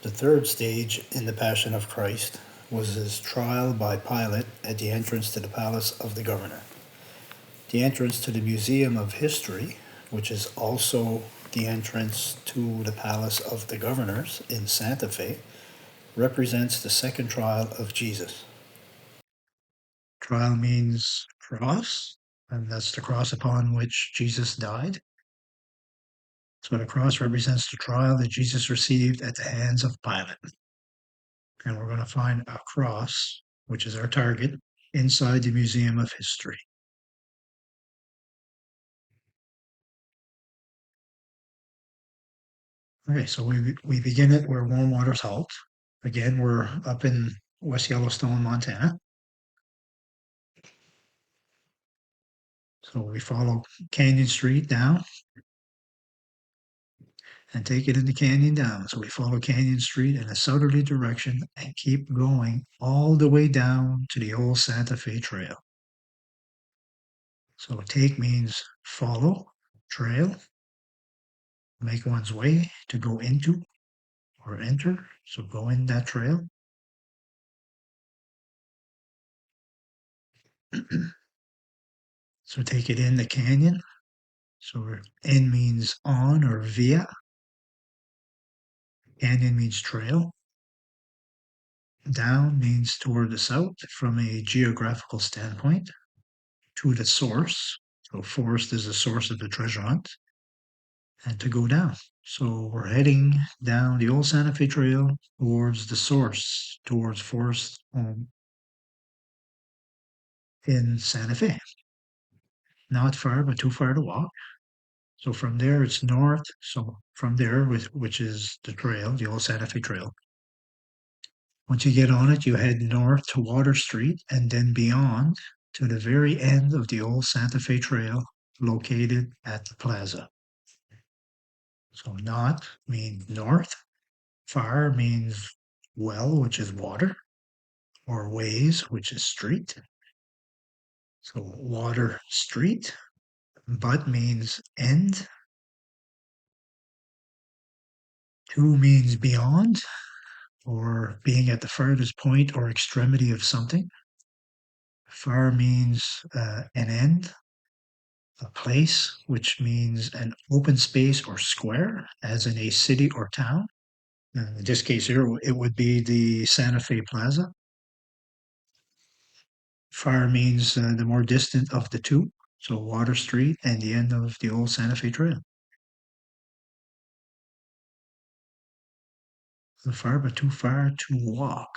The third stage in the Passion of Christ was his trial by Pilate at the entrance to the palace of the governor. The entrance to the Museum of History, which is also the entrance to the palace of the governors in Santa Fe, represents the second trial of Jesus. Trial means cross, and that's the cross upon which Jesus died. So the cross represents the trial that Jesus received at the hands of Pilate. And we're going to find a cross, which is our target, inside the Museum of History. Okay, so we begin it where warm waters halt. Again, we're up in West Yellowstone, Montana. So we follow Canyon Street down and take it in the canyon down. So we follow Canyon Street in a southerly direction and keep going all the way down to the old Santa Fe Trail. So take means follow, trail, make one's way to go into or enter. So go in that trail. So take it in the canyon. So in means on or via. Canyon means trail. Down means toward the south from a geographical standpoint. To the source. So Forrest is the source of the treasure hunt. And to go down. So we're heading down the old Santa Fe Trail towards the source, towards Forrest's home in Santa Fe. Not far, but too far to walk. So from there, it's north. So from there, which is the trail, the old Santa Fe Trail. Once you get on it, you head north to Water Street and then beyond to the very end of the old Santa Fe Trail located at the plaza. So not means north, far means well, which is water, or ways, which is street. So Water Street, but means end. To means beyond, or being at the farthest point or extremity of something. Far means an end, a place, which means an open space or square, as in a city or town. In this case here, it would be the Santa Fe Plaza. Far means the more distant of the two, so Water Street and the end of the old Santa Fe Trail. Far, but too far to walk.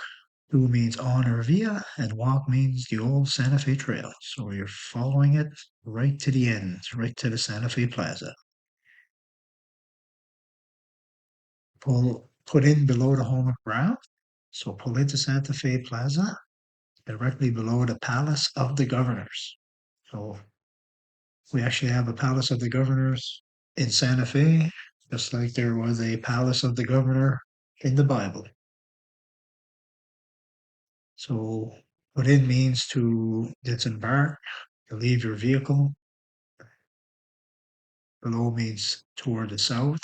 To means on or via, and walk means the old Santa Fe Trail. So you're following it right to the end, right to the Santa Fe Plaza. Put in below the home of ground. So pull into Santa Fe Plaza, directly below the Palace of the Governors. So we actually have a Palace of the Governors in Santa Fe, just like there was a Palace of the Governor in the Bible. So put in means to disembark, to leave your vehicle. Below means toward the south,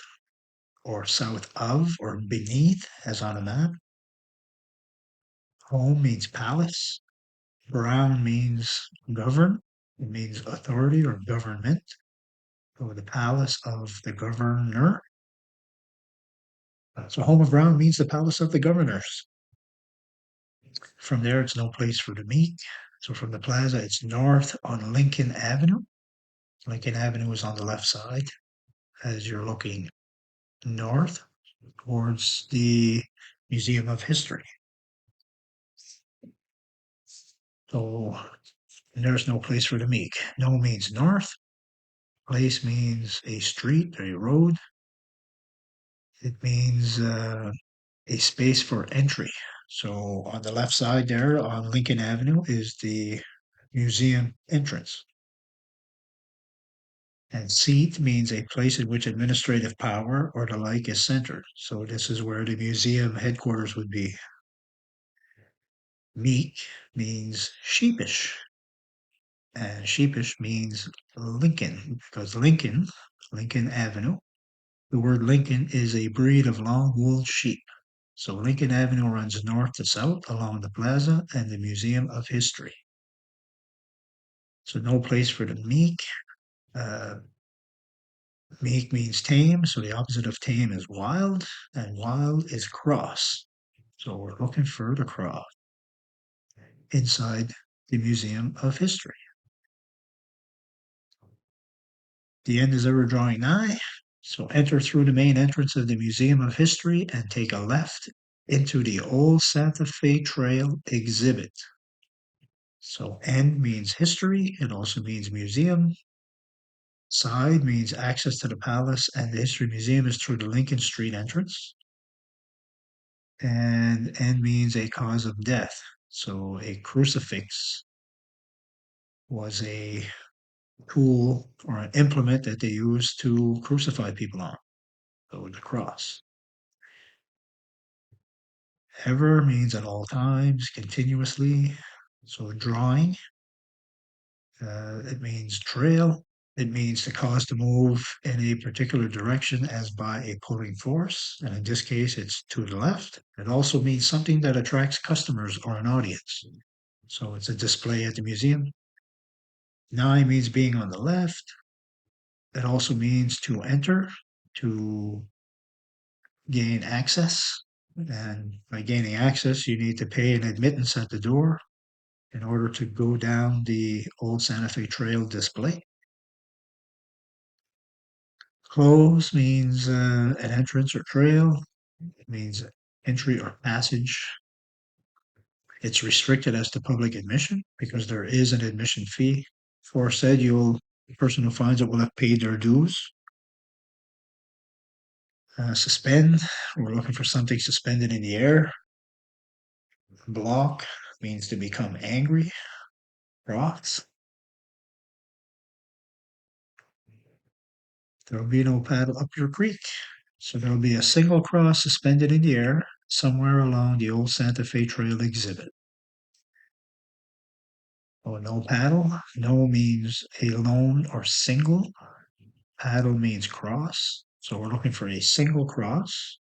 or south of, or beneath, as on a map. Home means palace. Brown means govern. It means authority or government. So the palace of the governor. So home of Brown means the palace of the governors. From there, it's no place for the meet. So from the plaza, it's north on Lincoln Avenue. Lincoln Avenue is on the left side as you're looking north towards the Museum of History. So there's no place for the meek. No means north. Place means a street, a road. It means a space for entry. So on the left side there on Lincoln Avenue is the museum entrance. And seat means a place in which administrative power or the like is centered. So this is where the museum headquarters would be. Meek means sheepish. And sheepish means Lincoln, because Lincoln Avenue, the word Lincoln is a breed of long-wooled sheep. So Lincoln Avenue runs north to south along the plaza and the Museum of History. So no place for the meek. Uh, Meek means tame, so the opposite of tame is wild, and wild is cross. So we're looking for the cross inside the Museum of History. The end is ever drawing nigh, so enter through the main entrance of the Museum of History and take a left into the old Santa Fe Trail exhibit. So end means history, it also means museum. Side means access to the palace, and the History Museum is through the Lincoln Street entrance. And end means a cause of death. So a crucifix was a tool or an implement that they used to crucify people on. So the cross. Ever means at all times, continuously. So drawing, it means trail. It means to cause to move in a particular direction as by a pulling force. And in this case, it's to the left. It also means something that attracts customers or an audience. So it's a display at the museum. Nigh means being on the left. It also means to enter, to gain access. And by gaining access, you need to pay an admittance at the door in order to go down the old Santa Fe Trail display. Close means an entrance or trail. It means entry or passage. It's restricted as to public admission because there is an admission fee. Forrest said the person who finds it will have paid their dues. Suspend, we're looking for something suspended in the air. Block means to become angry. Rocks. There will be no paddle up your creek. So there will be a single cross suspended in the air somewhere along the old Santa Fe Trail exhibit. Oh, no paddle. No means alone or single. Paddle means cross. So we're looking for a single cross.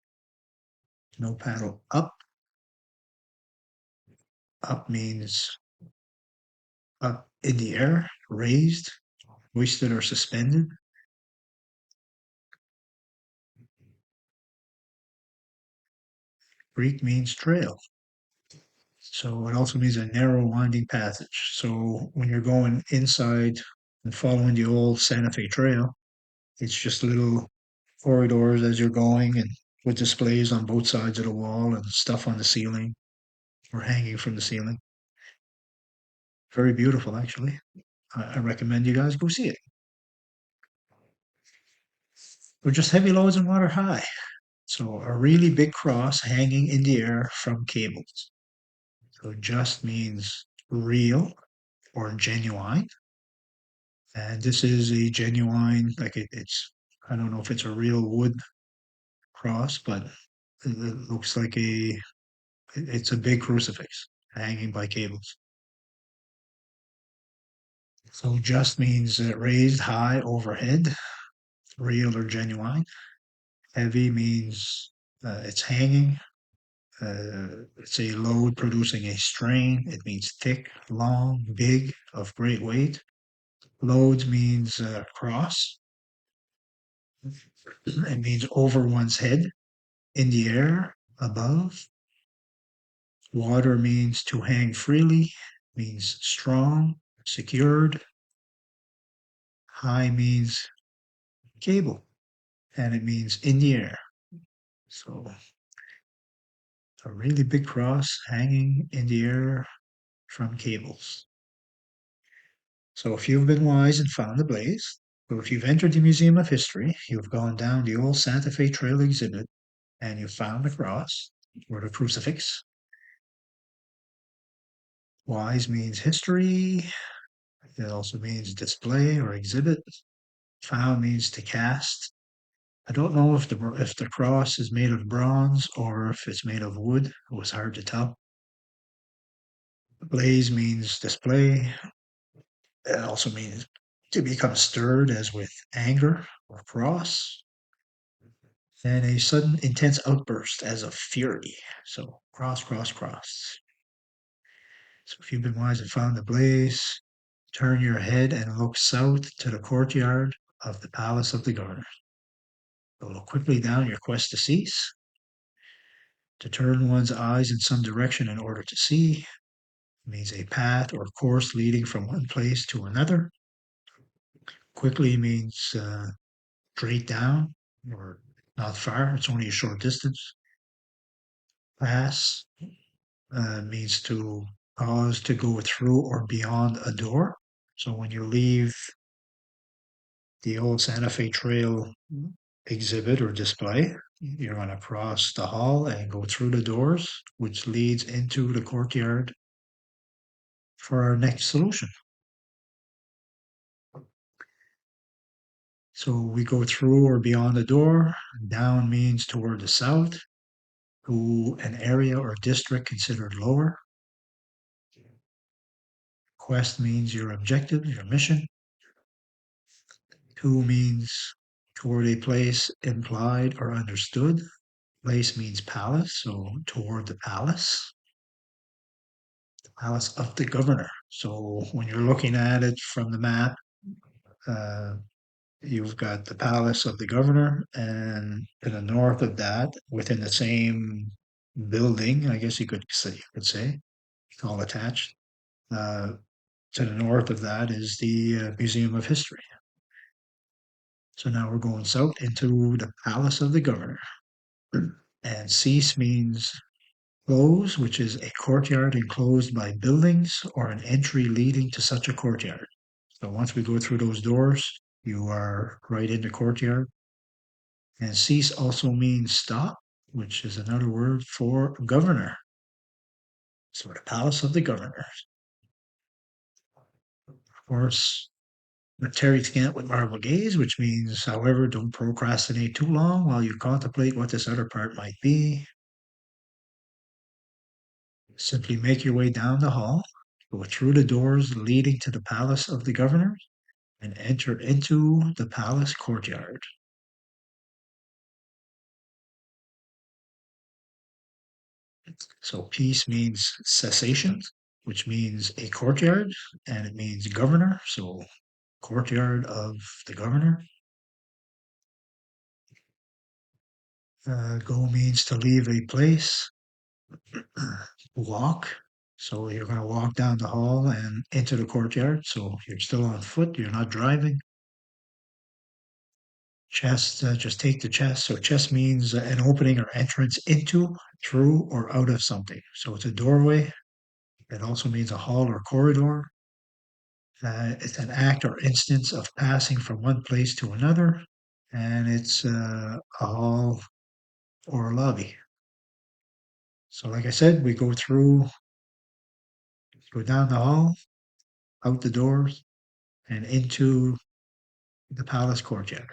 No paddle up. Up means up in the air, raised, hoisted, or suspended. Creek means trail. So it also means a narrow winding passage. So when you're going inside and following the old Santa Fe Trail, it's just little corridors as you're going and with displays on both sides of the wall and stuff on the ceiling or hanging from the ceiling. Very beautiful, actually. I recommend you guys go see it. Or just heavy loads and water high. So a really big cross hanging in the air from cables. So just means real or genuine. And this is a genuine, like I don't know if it's a real wood cross, but it looks like it's a big crucifix hanging by cables. So just means raised high overhead, real or genuine. Heavy means it's hanging. It's a load producing a strain. It means thick, long, big, of great weight. Loads means cross. It means over one's head, in the air, above. Water means to hang freely, means strong, secured. High means cable, and it means in the air. So a really big cross hanging in the air from cables. So if you've been wise and found the blaze, so if you've entered the Museum of History, you've gone down the old Santa Fe Trail exhibit, and you found the cross or the crucifix. Wise means history. It also means display or exhibit. Found means to cast. I don't know if the cross is made of bronze or if it's made of wood. It was hard to tell. Blaze means display. It also means to become stirred, as with anger or cross. and a sudden intense outburst as of fury. So cross, cross, cross. So if you've been wise and found the blaze, turn your head and look south to the courtyard of the palace of the governor. So look quickly down your quest to cease, to turn one's eyes in some direction in order to see, means a path or course leading from one place to another. Quickly means straight down or not far, it's only a short distance. Pass means to cause to go through or beyond a door. So when you leave the old Santa Fe Trail exhibit or display, you're going to cross the hall and go through the doors, which leads into the courtyard for our next solution. So we go through or beyond the door. Down means toward the south, to an area or district considered lower. Quest means your objective, your mission. To means toward a place implied or understood. Place means palace, so toward the palace. The palace of the governor. So when you're looking at it from the map, uh, you've got the palace of the governor, and to the north of that, within the same building, I guess you could say, it's all attached. Uh, to the north of that is the Museum of History. So now we're going south into the palace of the governor. And cease means close, which is a courtyard enclosed by buildings or an entry leading to such a courtyard. So once we go through those doors, you are right in the courtyard. And cease also means stop, which is another word for governor. So the palace of the governor. Of course, but Terry can't with marvel gaze, which means, however, don't procrastinate too long while you contemplate what this other part might be. Simply make your way down the hall, go through the doors leading to the palace of the governor, and enter into the palace courtyard. So peace means cessation, which means a courtyard, and it means governor. So courtyard of the governor. Go means to leave a place. Walk. So you're going to walk down the hall and into the courtyard. So you're still on foot. You're not driving. Chest, just take the chest. So chest means an opening or entrance into, through, or out of something. So it's a doorway. It also means a hall or corridor. It's an act or instance of passing from one place to another, and it's a hall or a lobby. So, like I said, we go down the hall, out the doors, and into the palace courtyard.